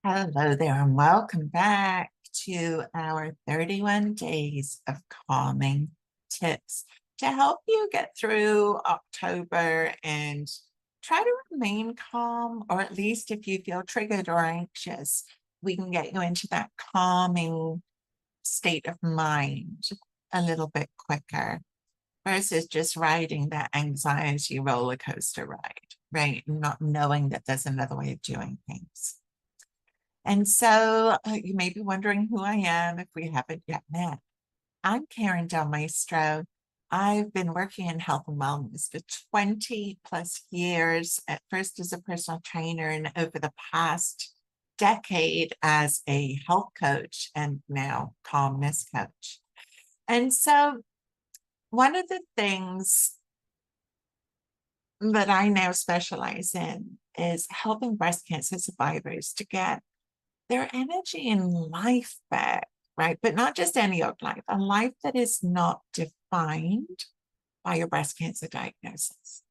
Hello there, and welcome back to our 31 days of calming tips to help you get through October and try to remain calm, or at least if you feel triggered or anxious, we can get you into that calming state of mind a little bit quicker versus just riding that anxiety roller coaster ride, right? And not knowing that there's another way of doing things. And so you may be wondering who I am if we haven't yet met. I'm Karin Del Maestro. I've been working in health and wellness for 20 plus years, at first as a personal trainer and over the past decade as a health coach and now calmness coach. And so one of the things that I now specialize in is helping breast cancer survivors to get their energy and life back, right? But not just any old life, a life that is not defined by your breast cancer diagnosis.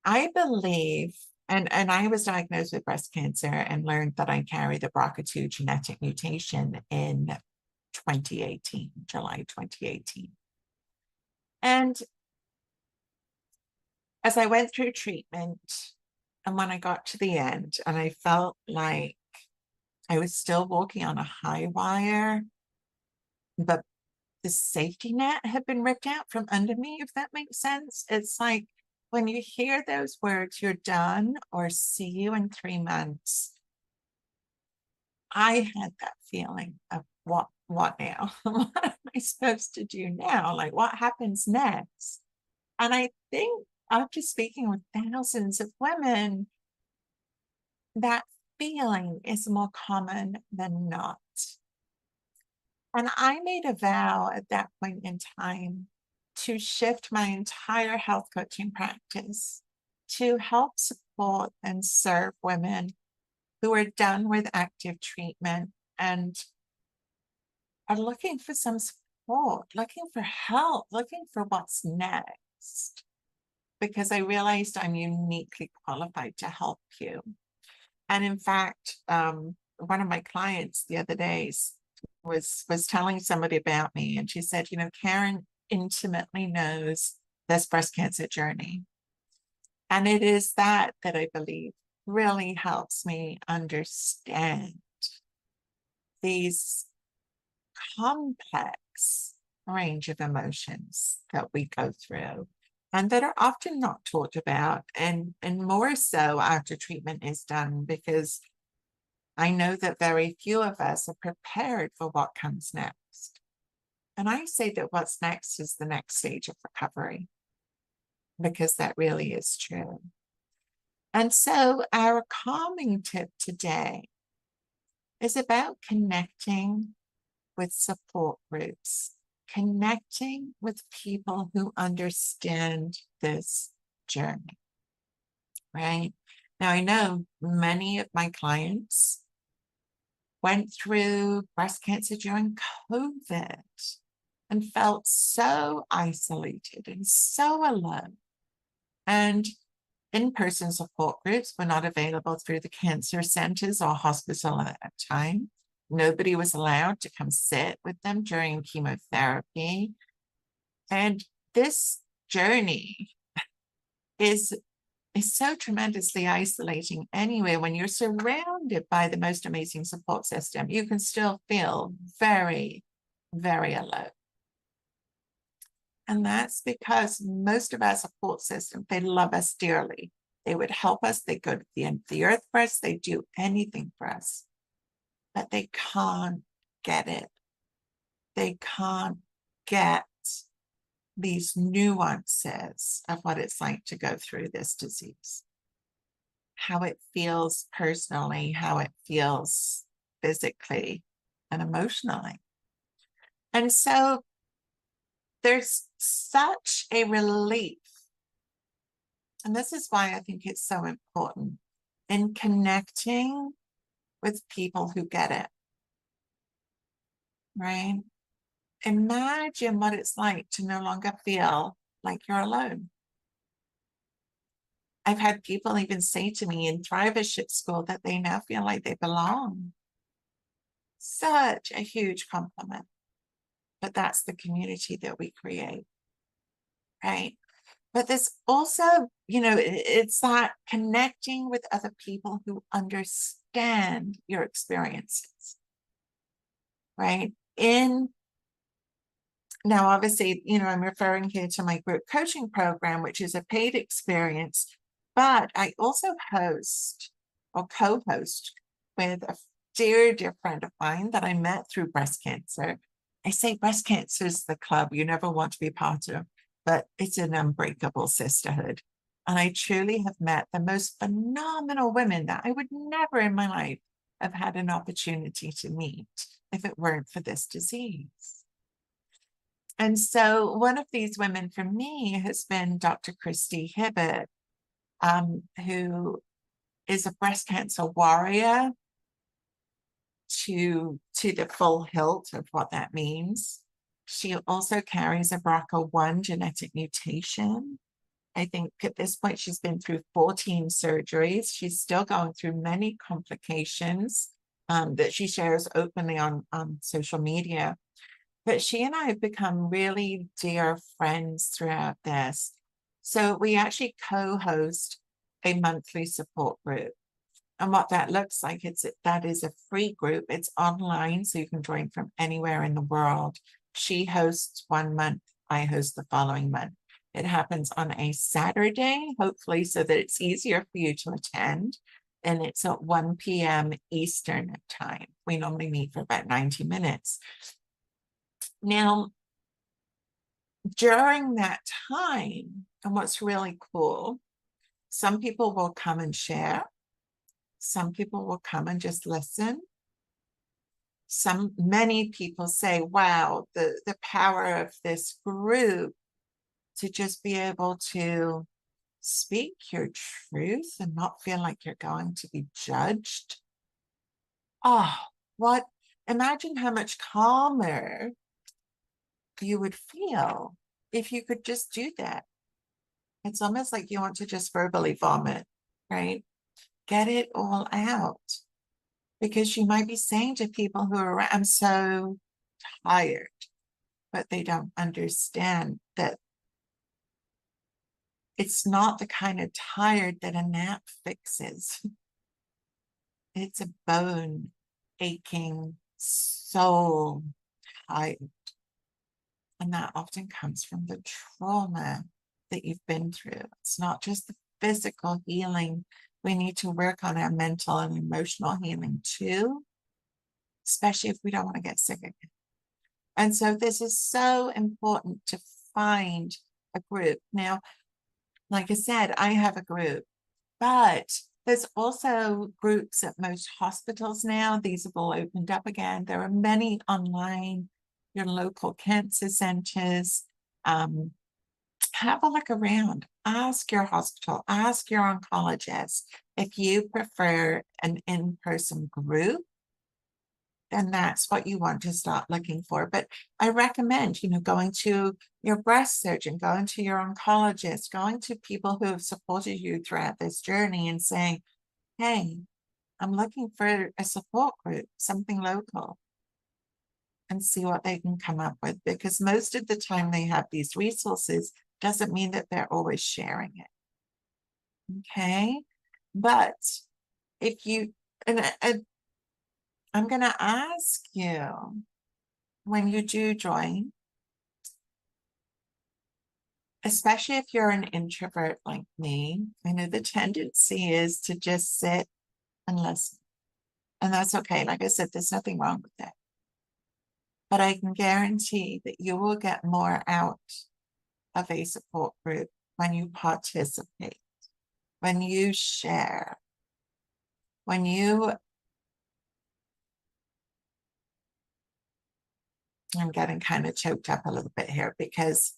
I believe, and I was diagnosed with breast cancer and learned that I carry the BRCA2 genetic mutation in 2018, July 2018. And as I went through treatment, and when I got to the end, and I felt like I was still walking on a high wire, but the safety net had been ripped out from under me, if that makes sense. It's like when you hear those words, you're done, or see you in 3 months. I had that feeling of what now? What am I supposed to do now? Like, what happens next? And I think after speaking with thousands of women, that feeling is more common than not. And I made a vow at that point in time to shift my entire health coaching practice to help support and serve women who are done with active treatment and are looking for some support, looking for help, looking for what's next. Because I realized I'm uniquely qualified to help you. And in fact, one of my clients the other day was telling somebody about me, and she said, Karin intimately knows this breast cancer journey. And it is that I believe really helps me understand these complex range of emotions that we go through and that are often not talked about, and more so after treatment is done, because I know that very few of us are prepared for what comes next. And I say that what's next is the next stage of recovery, because that really is true. And so our calming tip today is about connecting with support groups, connecting with people who understand this journey, right? Now, I know many of my clients went through breast cancer during COVID and felt so isolated and so alone. And in-person support groups were not available through the cancer centers or hospital at that time. Nobody was allowed to come sit with them during chemotherapy. And this journey is so tremendously isolating anyway. When you're surrounded by the most amazing support system, you can still feel very, very alone. And that's because most of our support system, they love us dearly. They would help us. They go to the end of the earth for us. They do anything for us, but they can't get it. They can't get these nuances of what it's like to go through this disease, how it feels personally, how it feels physically and emotionally. And so there's such a relief. And this is why I think it's so important in connecting with people who get it, right? Imagine what it's like to no longer feel like you're alone. I've had people even say to me in Thrivership School that they now feel like they belong. Such a huge compliment. But that's the community that we create, right? But there's also, it's that connecting with other people who understand your experiences, right? Now, obviously, I'm referring here to my group coaching program, which is a paid experience, but I also host or co-host with a dear friend of mine that I met through breast cancer. I say breast cancer is the club you never want to be part of, but it's an unbreakable sisterhood. And I truly have met the most phenomenal women that I would never in my life have had an opportunity to meet if it weren't for this disease. And so one of these women for me has been Dr. Christy Hibbett, who is a breast cancer warrior to the full hilt of what that means. She also carries a BRCA1 genetic mutation. I think at this point she's been through 14 surgeries. She's still going through many complications that she shares openly on social media. But she and I have become really dear friends throughout this. So we actually co-host a monthly support group. And what that looks like, that is a free group. It's online, so you can join from anywhere in the world. She hosts 1 month, I host the following month. It happens on a Saturday, hopefully, so that it's easier for you to attend. And it's at 1 p.m. Eastern time. We normally meet for about 90 minutes. Now, during that time, and what's really cool, some people will come and share. Some people will come and just listen. Many people say, wow, the power of this group to just be able to speak your truth and not feel like you're going to be judged. Oh, imagine how much calmer you would feel if you could just do that. It's almost like you want to just verbally vomit, right? Get it all out. Because you might be saying to people who are around, I'm so tired, but they don't understand that it's not the kind of tired that a nap fixes. It's a bone aching, soul tired. And that often comes from the trauma that you've been through. It's not just the physical healing. We need to work on our mental and emotional healing too, especially if we don't want to get sick again. And so this is so important to find a group. Now, like I said, I have a group, but there's also groups at most hospitals now. These have all opened up again. There are many online, your local cancer centers. Have a look around. Ask your hospital, ask your oncologist. If you prefer an in-person group, then that's what you want to start looking for. But I recommend, going to your breast surgeon, going to your oncologist, going to people who have supported you throughout this journey and saying, hey, I'm looking for a support group, something local, and see what they can come up with. Because most of the time they have these resources doesn't mean that they're always sharing it. Okay. But if you, and I'm going to ask you when you do join, especially if you're an introvert like me, I know the tendency is to just sit and listen. And that's okay. Like I said, there's nothing wrong with that. But I can guarantee that you will get more out of a support group when you participate, when you share, when you, I'm getting kind of choked up a little bit here because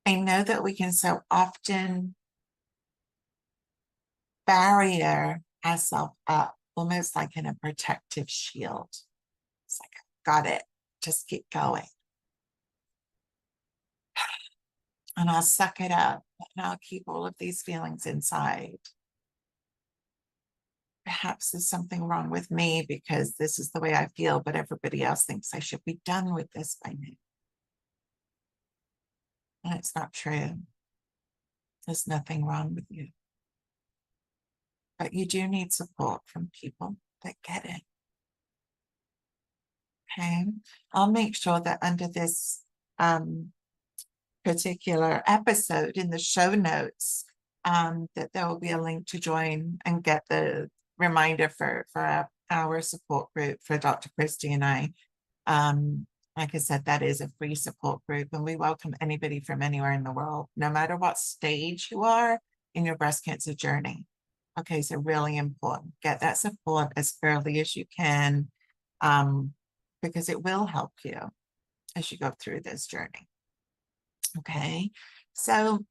I know that we can so often barrier ourselves up, almost like in a protective shield. It's like, got it, just keep going. and I'll suck it up and I'll keep all of these feelings inside. Perhaps there's something wrong with me because this is the way I feel, but everybody else thinks I should be done with this by now. And it's not true. There's nothing wrong with you. But you do need support from people that get it. Okay. I'll make sure that under this particular episode in the show notes, that there will be a link to join and get the reminder for our support group for Dr. Christy and I. Like I said, that is a free support group, and we welcome anybody from anywhere in the world, no matter what stage you are in your breast cancer journey. Okay, so really important. Get that support as early as you can, because it will help you as you go through this journey. Okay, so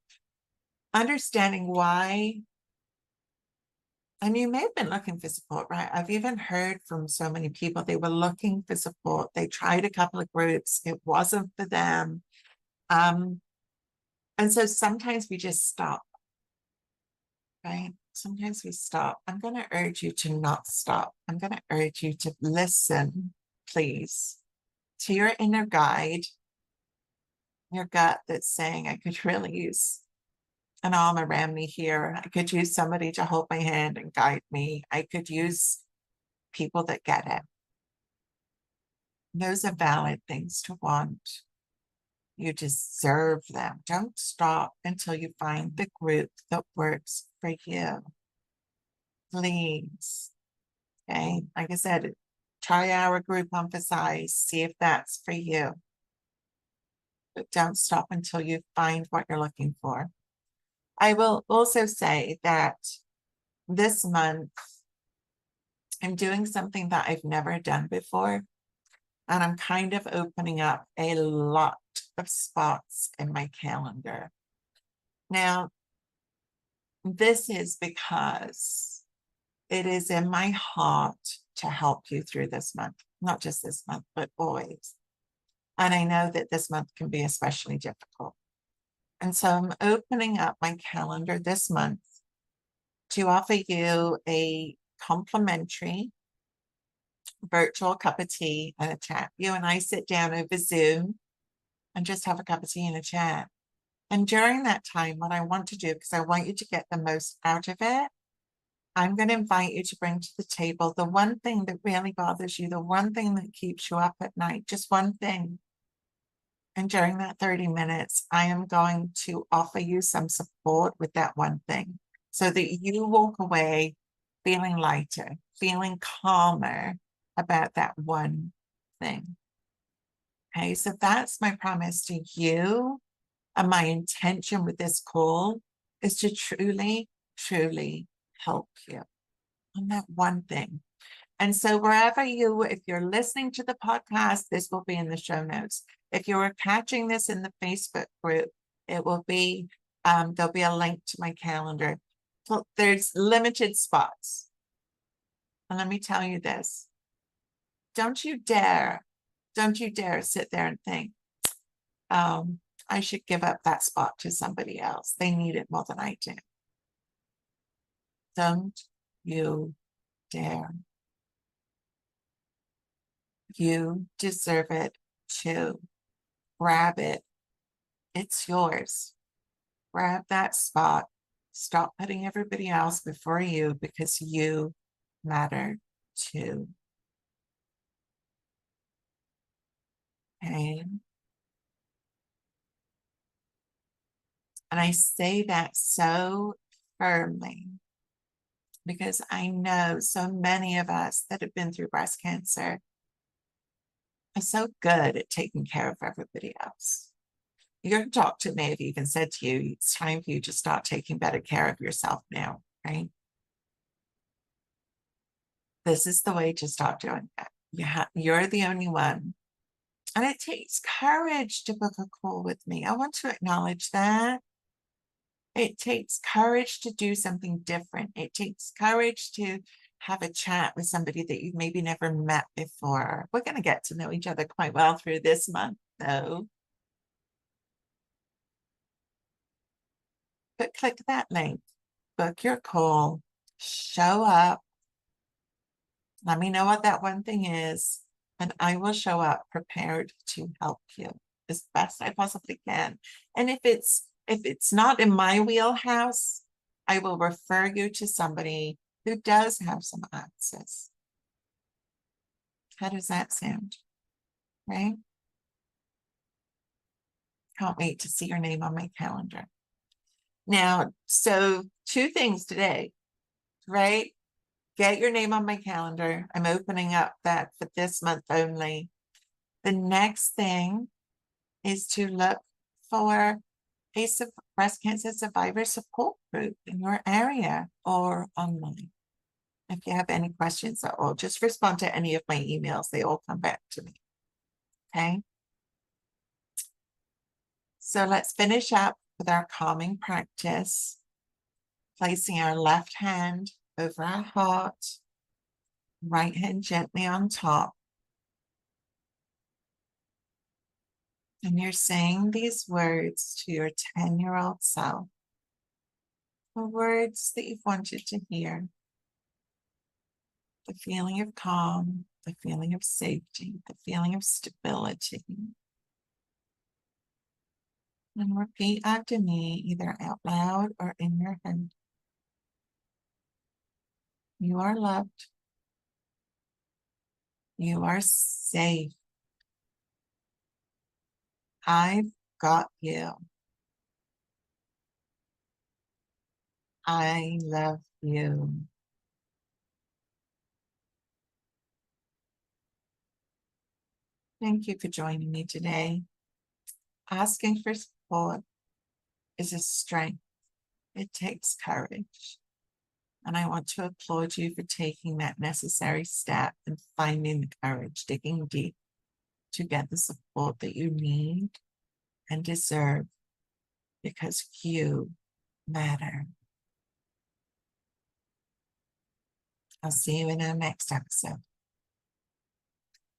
understanding why, and you may have been looking for support, right? I've even heard from so many people, they were looking for support. They tried a couple of groups. It wasn't for them. And so sometimes we just stop, right? Sometimes we stop. I'm going to urge you to not stop. I'm going to urge you to listen, please, to your inner guide, your gut that's saying, I could really use an arm around me here. I could use somebody to hold my hand and guide me. I could use people that get it. Those are valid things to want. You deserve them. Don't stop until you find the group that works for you. Please. Okay. Like I said, try our group on for size. See if that's for you. But don't stop until you find what you're looking for. I will also say that this month, I'm doing something that I've never done before. And I'm kind of opening up a lot of spots in my calendar. Now, this is because it is in my heart to help you through this month, not just this month, but always. And I know that this month can be especially difficult. And so I'm opening up my calendar this month to offer you a complimentary virtual cup of tea and a chat. You and I sit down over Zoom and just have a cup of tea and a chat. And during that time, what I want to do, because I want you to get the most out of it, I'm going to invite you to bring to the table the one thing that really bothers you, the one thing that keeps you up at night, just one thing. And during that 30 minutes, I am going to offer you some support with that one thing so that you walk away feeling lighter, feeling calmer about that one thing. Okay, so that's my promise to you. And my intention with this call is to truly, truly help you on that one thing. And so wherever if you're listening to the podcast, this will be in the show notes. If you're catching this in the Facebook group, it will be, there'll be a link to my calendar. So there's limited spots. And let me tell you this. Don't you dare sit there and think, I should give up that spot to somebody else. They need it more than I do. Don't you dare. You deserve it too. Grab it. It's yours. Grab that spot. Stop putting everybody else before you because you matter too. Okay. And I say that so firmly because I know so many of us that have been through breast cancer are so good at taking care of everybody else. Your doctor may have even said to you, it's time for you to start taking better care of yourself now, right? This is the way to start doing that. You're the only one. And it takes courage to book a call with me. I want to acknowledge that. It takes courage to do something different. It takes courage to have a chat with somebody that you've maybe never met before. We're going to get to know each other quite well through this month, though. but click that link, book your call, show up. Let me know what that one thing is, and I will show up prepared to help you as best I possibly can. And if it's not in my wheelhouse, I will refer you to somebody who does have some access. How does that sound? Right? Can't wait to see your name on my calendar. Now, so 2 things today, right? Get your name on my calendar. I'm opening up that for this month only. The next thing is to look for a breast cancer survivor support group in your area or online. If you have any questions at all, just respond to any of my emails. They all come back to me. Okay. So let's finish up with our calming practice, placing our left hand over our heart, right hand gently on top. And you're saying these words to your 10-year-old self, the words that you've wanted to hear. The feeling of calm, the feeling of safety, the feeling of stability. And repeat after me, either out loud or in your head. You are loved. You are safe. I've got you. I love you. Thank you for joining me today. Asking for support is a strength. It takes courage. And I want to applaud you for taking that necessary step and finding the courage, digging deep to get the support that you need and deserve, because you matter. I'll see you in our next episode.